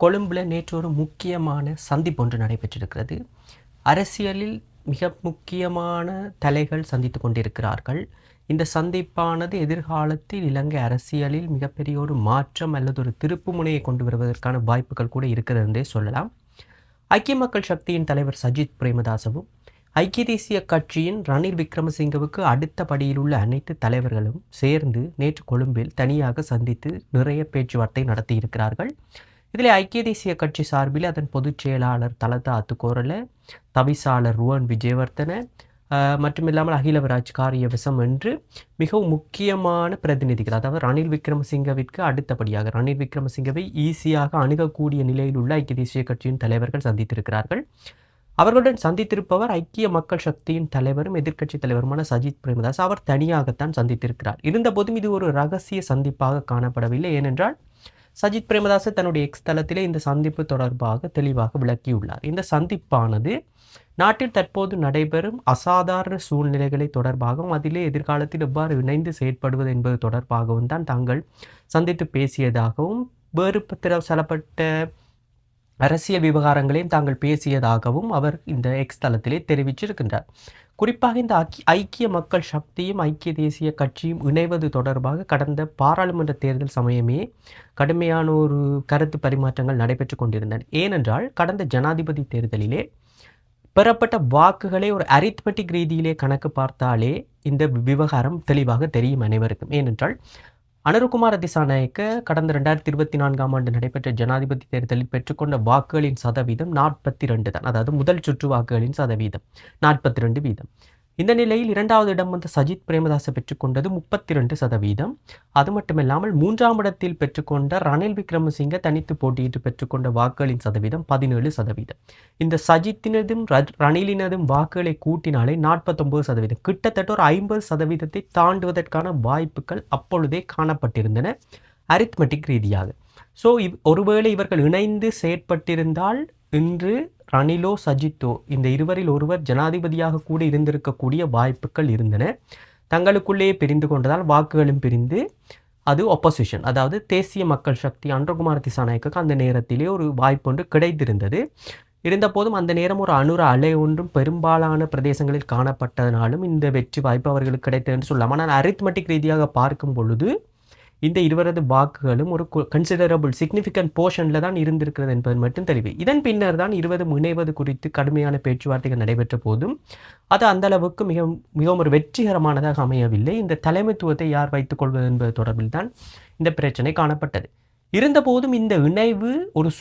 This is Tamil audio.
கொழும்புல நேற்று ஒரு முக்கியமான சந்திப்பு ஒன்று நடைபெற்றிருக்கிறது. அரசியலில் மிக முக்கியமான தலைகள் சந்தித்துக் கொண்டிருக்கிறார்கள். இந்த சந்திப்பானது எதிர்காலத்தில் இலங்கை அரசியலில் மிகப்பெரிய ஒரு மாற்றம் அல்லது ஒரு திருப்புமுனையை கொண்டு வருவதற்கான வாய்ப்புகள் கூட இருக்கிறது என்றே சொல்லலாம். ஐக்கிய மக்கள் சக்தியின் தலைவர் சஜித் பிரேமதாசவும் ஐக்கிய தேசிய கட்சியின் ரணில் விக்ரமசிங்கவுக்கு அடுத்த படியில் உள்ள அனைத்து தலைவர்களும் சேர்ந்து நேற்று கொழும்பில் தனியாக சந்தித்து நிறைய பேச்சுவார்த்தை நடத்தியிருக்கிறார்கள். இதில் ஐக்கிய தேசிய கட்சி சார்பில் அதன் பொதுச் செயலாளர் தலதா அத்துக்கோரல, தவிசாளர் ருவன் விஜயவர்தன மட்டுமில்லாமல் அகிலவராஜ் காரியவசம் என்று மிகவும் முக்கியமான பிரதிநிதிகள், அதாவது ரணில் விக்ரமசிங்கவிற்கு அடுத்தபடியாக ரணில் விக்ரமசிங்கவை ஈஸியாக அணுகக்கூடிய நிலையில் உள்ள ஐக்கிய தேசிய கட்சியின் தலைவர்கள் சந்தித்திருக்கிறார்கள். அவர்களுடன் சந்தித்திருப்பவர் ஐக்கிய மக்கள் சக்தியின் தலைவரும் எதிர்க்கட்சி தலைவருமான சஜித் பிரேமதாஸ். அவர் தனியாகத்தான் சந்தித்திருக்கிறார். இருந்தபோதும் இது ஒரு ரகசிய சந்திப்பாக காணப்படவில்லை. ஏனென்றால் சஜித் பிரேமதாஸ் தன்னுடைய எக்ஸ் தளத்திலே இந்த சந்திப்பு தொடர்பாக தெளிவாக விளக்கியுள்ளார். இந்த சந்திப்பானது நாட்டில் தற்போது நடைபெறும் அசாதாரண சூழ்நிலைகளை தொடர்பாகவும் அதிலே எதிர்காலத்தில் எவ்வாறு இணைந்து செயற்படுவது என்பது தொடர்பாகவும் தான் தாங்கள் சந்தித்து பேசியதாகவும் வேறு சிலப்பட்ட அரசியல் விவகாரங்களையும் தாங்கள் பேசியதாகவும் அவர் இந்த எக்ஸ் தளத்திலே தெரிவிச்சிருக்கின்றார். குறிப்பாக இந்த ஐக்கிய மக்கள் சக்தியும் ஐக்கிய தேசிய கட்சியும் இணைவது தொடர்பாக கடந்த பாராளுமன்ற தேர்தல் சமயமே கடுமையான ஒரு கருத்து பரிமாற்றங்கள் நடைபெற்று கொண்டிருந்தன. ஏனென்றால் கடந்த ஜனாதிபதி தேர்தலிலே பெறப்பட்ட வாக்குகளை ஒரு அரித்மெட்டிக் ரீதியிலே கணக்கு பார்த்தாலே இந்த விவகாரம் தெளிவாக தெரியும் அனைவருக்கும். ஏனென்றால் அனுரகுமார திசாநாயக்க கடந்த 2024ஆம் ஆண்டு நடைபெற்ற ஜனாதிபதி தேர்தலில் பெற்றுக்கொண்ட வாக்குகளின் சதவீதம் 42 தான். அதாவது முதல் சுற்று வாக்குகளின் சதவீதம் 42%. இந்த நிலையில் இரண்டாவது இடம் வந்த சஜித் பிரேமதாச பெற்றுக்கொண்டது 32%. அது மட்டுமில்லாமல் மூன்றாம் இடத்தில் பெற்றுக்கொண்ட ரணில் விக்ரமசிங்க தனித்து போட்டியிட்டு பெற்றுக்கொண்ட வாக்குகளின் சதவீதம் 17%. இந்த சஜித்தினதும் ரணிலினதும் வாக்குகளை கூட்டினாலே 49%. கிட்டத்தட்ட ஒரு 50%-ஐ தாண்டுவதற்கான வாய்ப்புகள் அப்பொழுதே காணப்பட்டிருந்தன அரித்மெட்டிக் ரீதியாக. ஸோ ஒருவேளை இவர்கள் இணைந்து செயற்பட்டிருந்தால் இன்று ரணிலோ சஜித்தோ இந்த இருவரில் ஒருவர் ஜனாதிபதியாக கூட இருந்திருக்கக்கூடிய வாய்ப்புகள் இருந்தன. தங்களுக்குள்ளேயே பிரிந்து கொண்டதால் வாக்குகளும் பிரிந்து அது ஒப்போசிஷன், அதாவது தேசிய மக்கள் சக்தி அனுரகுமார திசாநாயக்கு அந்த நேரத்திலே ஒரு வாய்ப்பு ஒன்று கிடைத்திருந்தது. இருந்தபோதும் அந்த நேரம் ஒரு அனுர அலை ஒன்றும் பெரும்பாலான பிரதேசங்களில் காணப்பட்டதனாலும் இந்த வெற்றி வாய்ப்பு அவர்களுக்கு கிடைத்தது என்று சொல்லலாம். ஆனால் அரித்மெட்டிக் ரீதியாக பார்க்கும் பொழுது இந்த இருவரது வாக்குகளும் ஒரு கன்சிடரபிள் சிக்னிஃபிகண்ட் போர்ஷனில் தான் இருந்திருக்கிறது என்பது மட்டும் தெளிவு. இதன் பின்னர் தான் இருவரும் இணைவது குறித்து கடுமையான பேச்சுவார்த்தைகள் நடைபெற்ற போதும் அது அந்த அளவுக்கு மிகவும் ஒரு வெற்றிகரமானதாக அமையவில்லை. இந்த தலைமைத்துவத்தை யார் வைத்துக் கொள்வது என்பது தொடர்பில் தான் இந்த பிரச்சனை காணப்பட்டது. இருந்தபோதும் இந்த இணைவு ஒரு